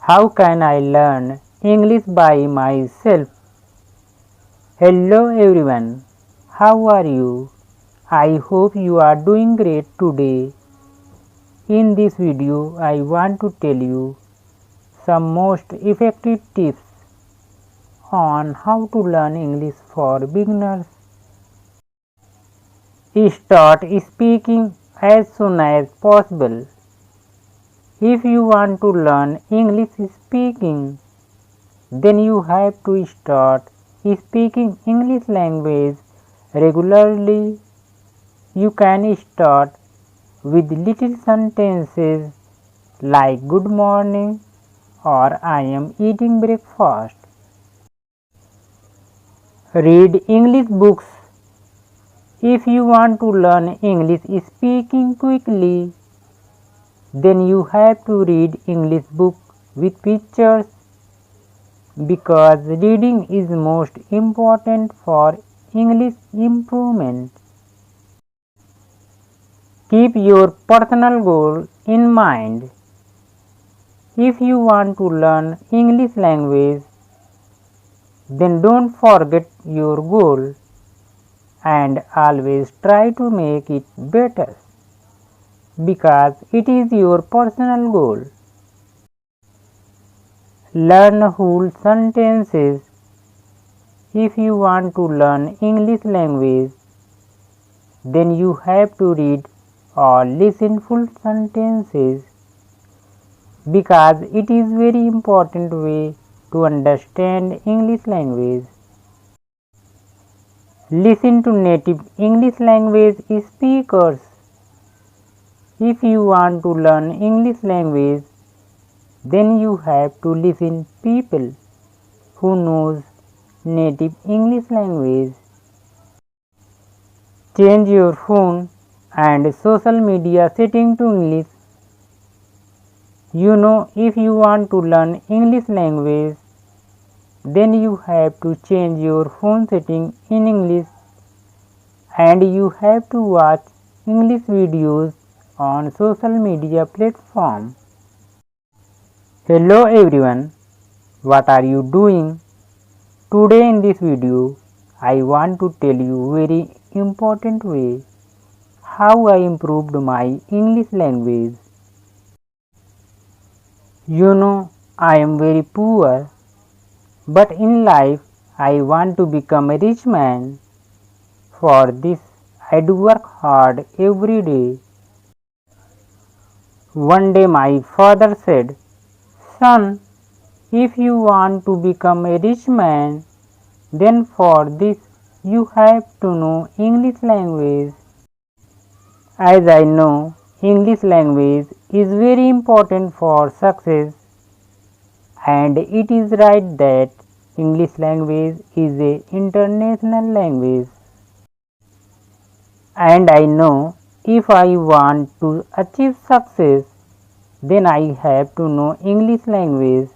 How can I learn English by myself? Hello everyone, how are you? I hope you are doing great today. In this video, I want to tell you some most effective tips on how to learn English for beginners. Start speaking as soon as possible. If you want to learn English speaking, then you have to start speaking English language regularly. You can start with little sentences like good morning or I am eating breakfast. Read English books. If you want to learn English speaking quickly, then you have to read English book with pictures because reading is most important for English improvement. Keep your personal goal in mind. If you want to learn English language, then don't forget your goal and always try to make it better because it is your personal goal. Learn whole sentences. If you want to learn English language, then you have to read or listen full sentences because it is very important way to understand English language. Listen to native English language speakers. If you want to learn English language, then you have to listen people who knows native English language. Change your phone and social media setting to English. If you want to learn English language, then you have to change your phone setting in English and you have to watch English videos on social media platform. Hello everyone, what are you doing? Today in this video, I want to tell you very important way how I improved my English language. I am very poor, but in life I want to become a rich man. For this I do work hard every day. One day my father said, "Son, if you want to become a rich man, then for this you have to know English language." As I know, English language is very important for success, and it is right that English language is an international language. And I know if I want to achieve success, then I have to know English language.